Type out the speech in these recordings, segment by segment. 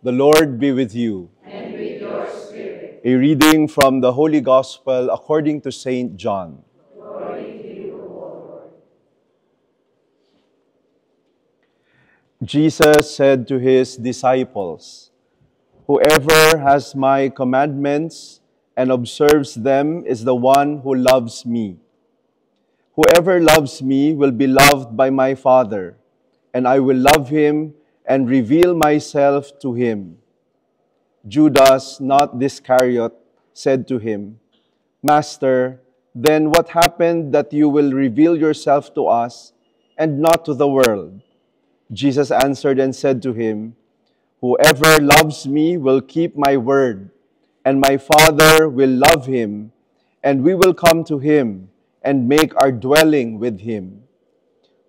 The Lord be with you. And with your spirit. A reading from the Holy Gospel according to Saint John. Glory to you, O Lord. Jesus said to his disciples, "Whoever has my commandments and observes them is the one who loves me. Whoever loves me will be loved by my Father, and I will love him and reveal myself to him." Judas, not Iscariot, said to him, "Master, then what happened that you will reveal yourself to us and not to the world?" Jesus answered and said to him, "Whoever loves me will keep my word, and my Father will love him, and we will come to him and make our dwelling with him.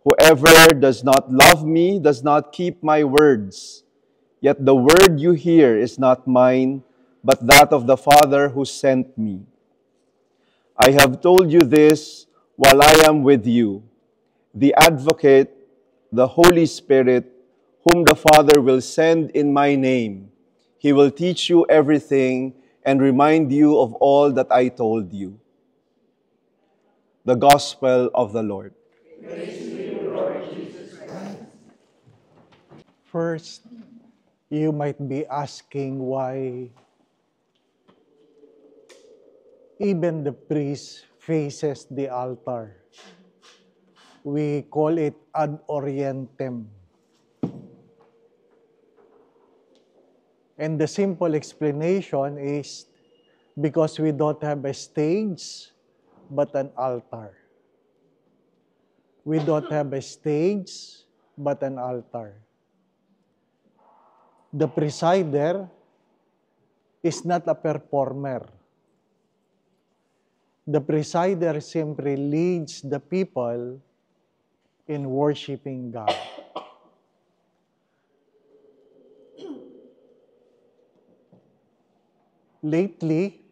Whoever does not love me does not keep my words. Yet the word you hear is not mine, but that of the Father who sent me. I have told you this while I am with you. The Advocate, the Holy Spirit, whom the Father will send in my name, he will teach you everything and remind you of all that I told you." The Gospel of the Lord. Praise to you, Lord Jesus Christ. First, you might be asking why even the priest faces the altar. We call it ad orientem. And the simple explanation is because we don't have a stage, but an altar. We don't have a stage, but an altar. The presider is not a performer. The presider simply leads the people in worshiping God. Lately,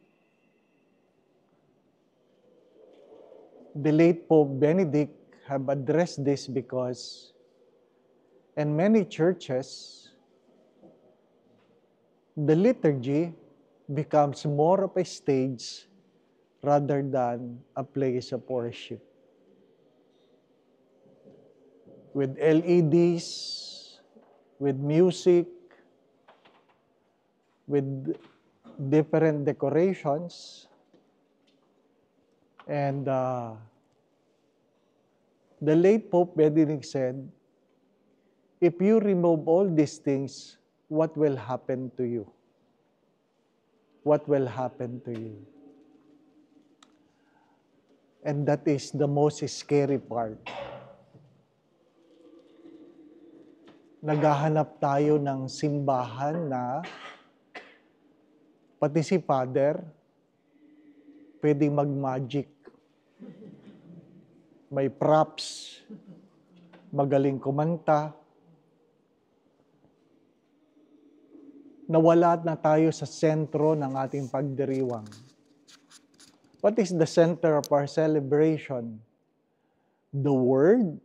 the late Pope Benedict have addressed this because in many churches, the liturgy becomes more of a stage rather than a place of worship. With LEDs, with music, with different decorations, and the late Pope Benedict said, if you remove all these things, what will happen to you? What will happen to you? And that is the most scary part. Naghahanap tayo ng simbahan na pati si Father pwedeng mag-magic. May props, magaling kumanta. Nawala na tayo sa sentro ng ating pagdiriwang. What is the center of our celebration? The Word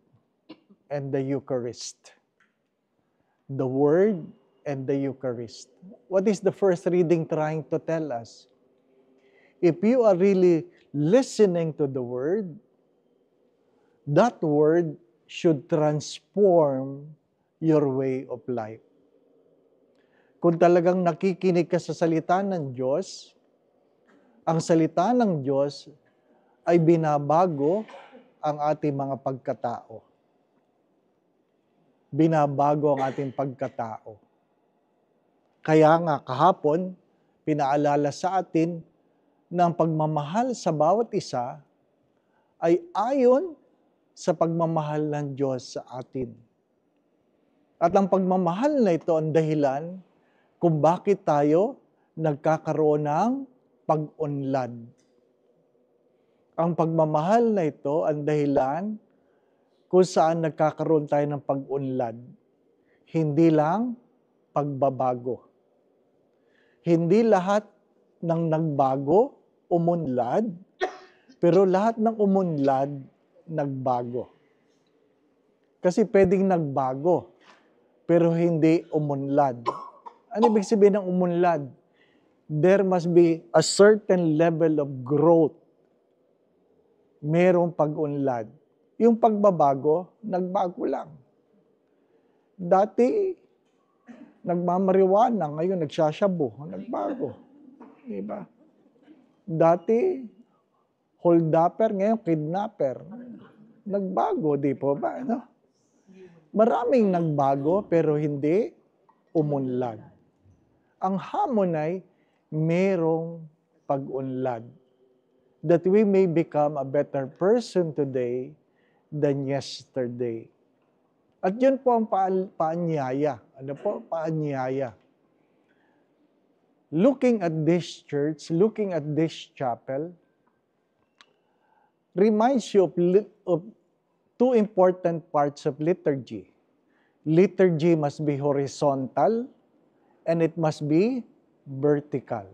and the Eucharist. The Word and the Eucharist. What is the first reading trying to tell us? If you are really listening to the Word, that Word should transform your way of life. Kung talagang nakikinig ka sa salita ng Diyos, ang salita ng Diyos ay binabago ang ating mga pagkatao. Binabago ang ating pagkatao. Kaya nga kahapon, pinaalala sa atin na ang pagmamahal sa bawat isa ay ayon sa pagmamahal ng Diyos sa atin. At ang pagmamahal na ito ang dahilan kung bakit tayo nagkakaroon ng pag-unlad. Ang pagmamahal na ito ang dahilan kung saan nagkakaroon tayo ng pag-unlad. Hindi lang pagbabago. Hindi lahat ng nagbago, umunlad, pero lahat ng umunlad, nagbago. Kasi pwedeng nagbago, pero hindi umunlad. Ano ibig sabihin ng umunlad? There must be a certain level of growth. Merong pag-unlad. Yung pagbabago, nagbago lang. Dati, nagmamariwana, ngayon nagsasyabu, nagbago. Diba? Dati, hold-upper, ngayon kidnapper. Nagbago, di po ba? No? Maraming nagbago, pero hindi umunlad. Ang hamon ay merong pag-unlad. That we may become a better person today than yesterday. At yun po ang paanyaya. Ano po? Paanyaya. Looking at this church, looking at this chapel, reminds you of two important parts of liturgy. Liturgy must be horizontal and it must be vertical.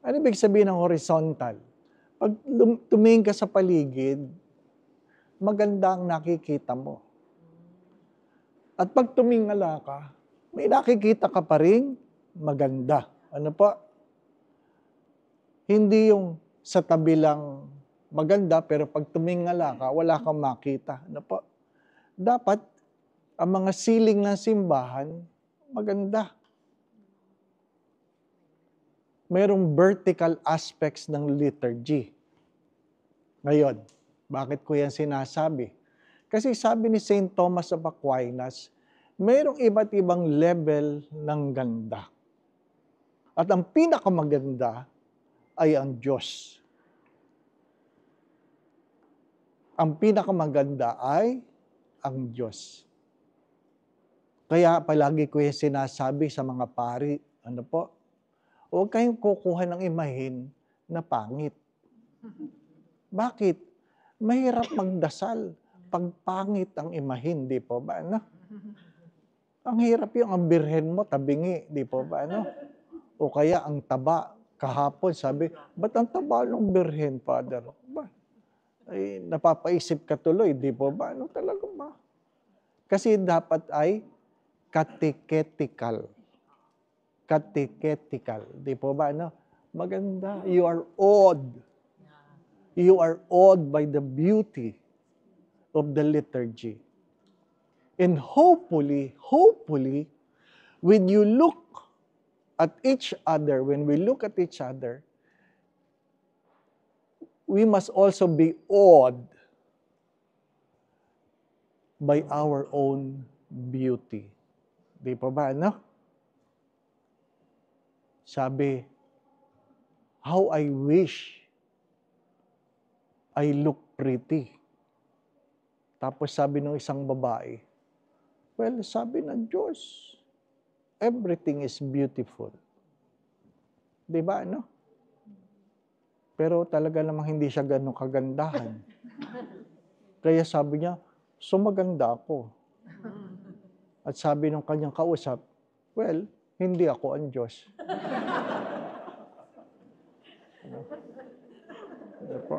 Ano ibig sabihin ng horizontal? Pag tumingin ka sa paligid, maganda ang nakikita mo. At pag tumingala ka, may nakikita ka pa rin maganda. Ano po? Hindi yung sa tabi lang maganda, pero pag tumingala ka, wala kang makita. Ano po? Dapat, ang mga siling ng simbahan, maganda. Merong vertical aspects ng liturgy. Ngayon, bakit ko yan sinasabi? Kasi sabi ni St. Thomas of Aquinas, mayroong iba't ibang level ng ganda. At ang pinakamaganda ay ang Diyos. Ang pinakamaganda ay ang Diyos. Kaya palagi ko yung sinasabi sa mga pari, ano po, huwag kayong kukuha ng imahin na pangit. Bakit? Mahirap magdasal pag pangit ang imahin, di po ba? Ano? Ang hirap yung ang birhen mo, tabingi, di po ba? Ano? O kaya ang taba, kahapon sabi, ba't ang taba ng birhen, Father? Ba? Ay, napapaisip ka tuloy, di po ba? Ano talaga ba? Kasi dapat ay catechetical. Catechetical. Di po ba? Ano? Maganda. You are awed. You are awed by the beauty of the liturgy. And hopefully, when you look at each other, when we look at each other, we must also be awed by our own beauty. Di po ba, no? Sabi, how I wish I look pretty. Tapos sabi ng isang babae, well, sabi ng Diyos, everything is beautiful. Di ba, no? Pero talaga namang hindi siya ganun kagandahan. Kaya sabi niya, so maganda ako. At sabi ng kanyang kausap, well, hindi ako ang Diyos. Ano po?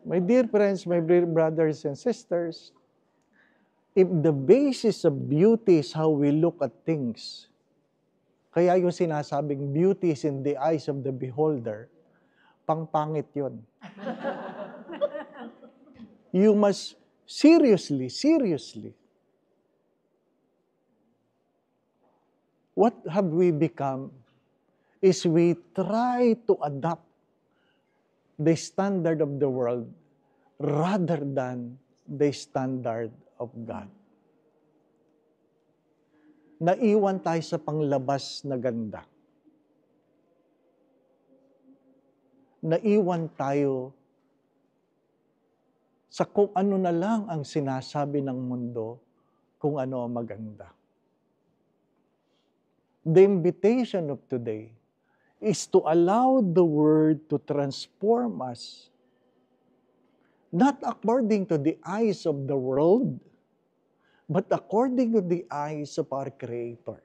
My dear friends, my dear brothers and sisters, if the basis of beauty is how we look at things, kaya yung sinasabing beauty is in the eyes of the beholder, pangpangit yun. You must seriously, what have we become is we try to adapt the standard of the world rather than the standard of God. Naiwan tayo sa panglabas na ganda. Naiwan tayo sa kung ano na lang ang sinasabi ng mundo, kung ano ang maganda. The invitation of today is to allow the Word to transform us, not according to the eyes of the world, but according to the eyes of our Creator.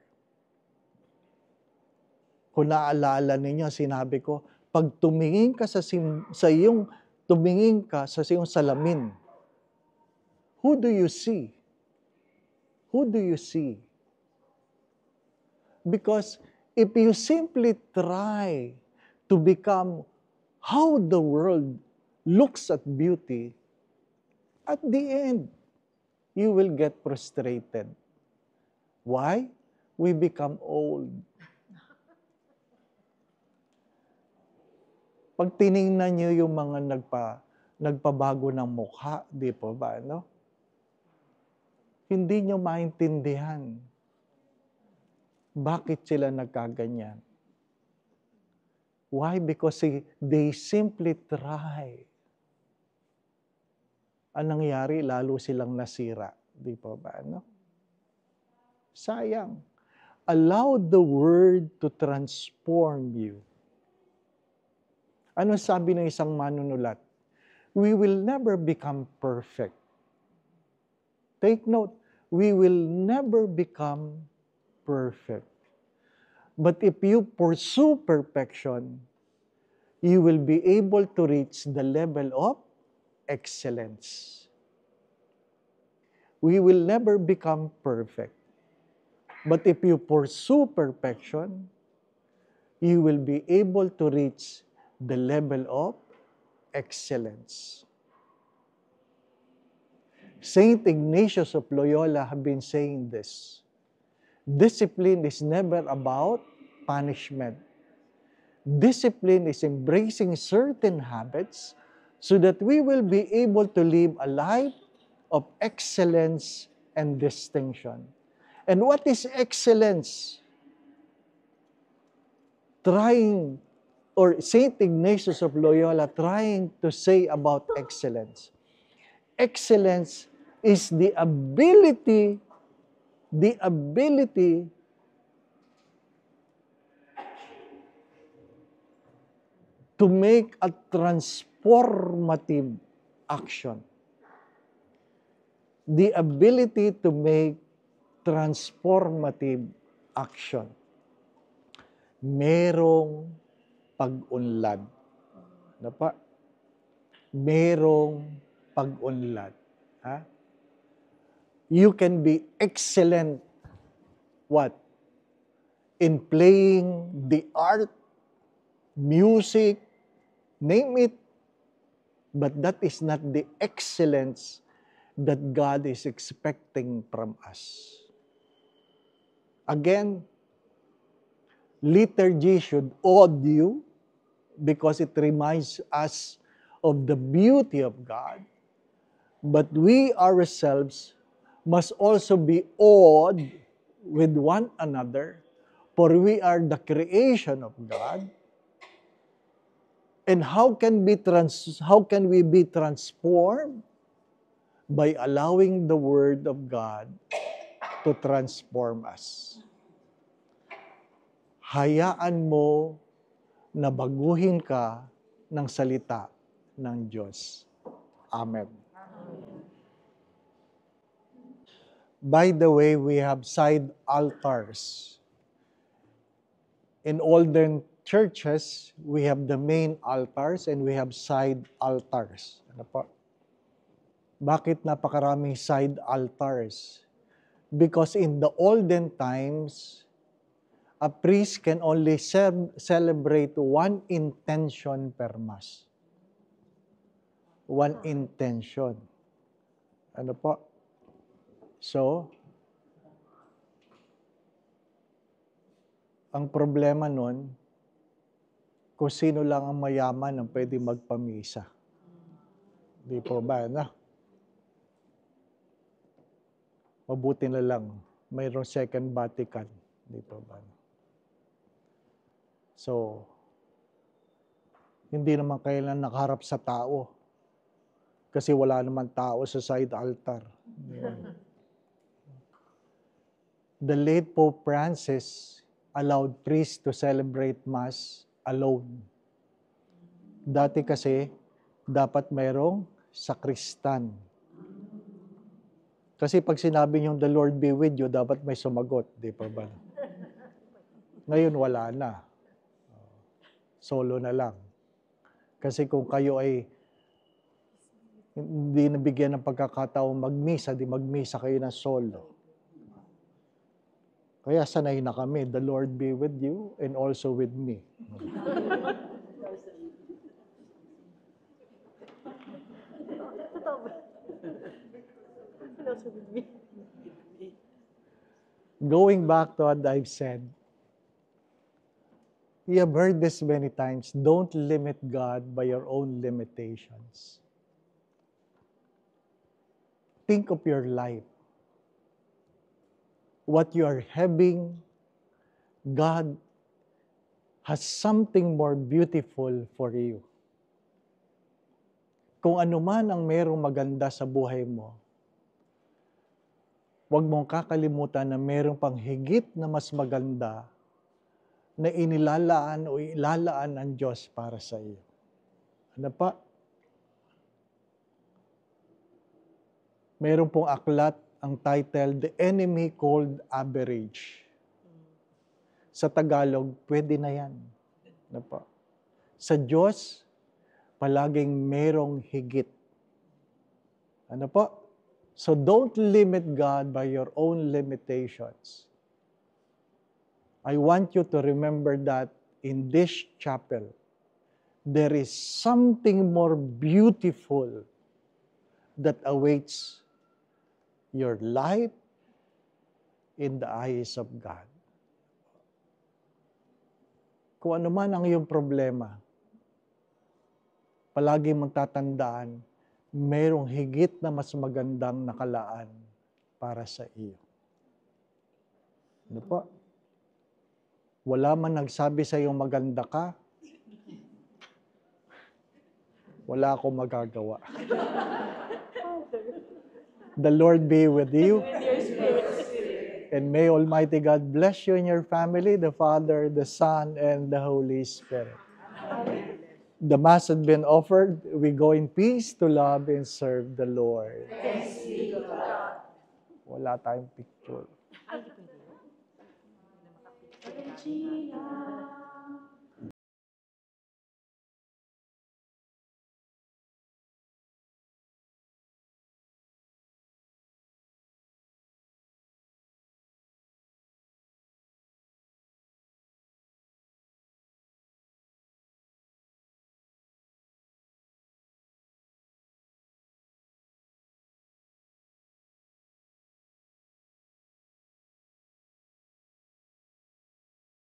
Kung naalala ninyo, sinabi ko, pag tumingin ka sa iyong salamin, who do you see? Who do you see? Because if you simply try to become how the world looks at beauty, at the end, you will get frustrated. Why? We become old. Pag tiningnan nyo yung mga nagpabago ng mukha, di po ba, no? Hindi nyo maintindihan bakit sila nagkaganyan. Why? Because they simply try. Anong nangyari? Lalo silang nasira. Di po ba, no? Sayang. Allow the Word to transform you. Ano sabi ng isang manunulat? We will never become perfect. Take note, we will never become perfect. But if you pursue perfection, you will be able to reach the level of excellence. We will never become perfect. But if you pursue perfection, you will be able to reach the level of excellence. Saint Ignatius of Loyola have been saying this. Discipline is never about punishment. Discipline is embracing certain habits so that we will be able to live a life of excellence and distinction. And what is excellence? Saint Ignatius of Loyola trying to say about excellence. Excellence is the ability to make a transformative action. The ability to make transformative action. Merong pag-unlad. Ano pa? Merong pag-unlad. Ha? You can be excellent, what? In playing the art, music, name it. But that is not the excellence that God is expecting from us. Again, liturgy should awed you because it reminds us of the beauty of God. But we ourselves must also be awed with one another, for we are the creation of God. And how can we be transformed? By allowing the Word of God to transform us. Hayaan mo na baguhin ka ng salita ng Diyos. Amen. By the way, we have side altars. In olden churches, we have the main altars and we have side altars. Ano po? Bakit napakaraming side altars? Because in the olden times, a priest can only celebrate one intention per Mass. One intention. Ano po? So, ang problema nun, kung sino lang ang mayaman ang pwede magpamisa. Di po ba, na? Mabuti na lang, mayroong Second Vatican. Di po ba? So, hindi naman kailan nakaharap sa tao. Kasi wala naman tao sa side altar. The late Pope Francis allowed priests to celebrate Mass alone. Dati kasi, dapat mayroong sakristan. Kasi pag sinabi niyong the Lord be with you, dapat may sumagot. Di pa ba? Ngayon, wala na. Solo na lang. Kasi kung kayo ay hindi nabigyan ng pagkakataong magmisa, di magmisa kayo ng solo. Kaya sanay na kami, the Lord be with you and also with me. Going back to what I've said, you have heard this many times, don't limit God by your own limitations. Think of your life. What you are having, God has something more beautiful for you. Kung ano man ang merong maganda sa buhay mo, huwag mong kakalimutan na merong pang higit na mas maganda na inilalaan o ilalaan ng Diyos para sa iyo. Ano pa? Meron pong aklat ang title, The Enemy Called Average. Sa Tagalog, pwede na yan. Ano pa? Sa Diyos, palaging merong higit. Ano po? So don't limit God by your own limitations. I want you to remember that in this chapel, there is something more beautiful that awaits your life in the eyes of God. Kung ano man ang iyong problema, palagi mong tatandaan, mayroong higit na mas magandang nakalaan para sa iyo. Ano po? Wala man nagsabi sa iyong maganda ka, wala akong magagawa. The Lord be with you. And may Almighty God bless you and your family, the Father, the Son, and the Holy Spirit. Amen. The Mass has been offered. We go in peace to love and serve the Lord. Thanks be to God. Wala tayong picture. Regina.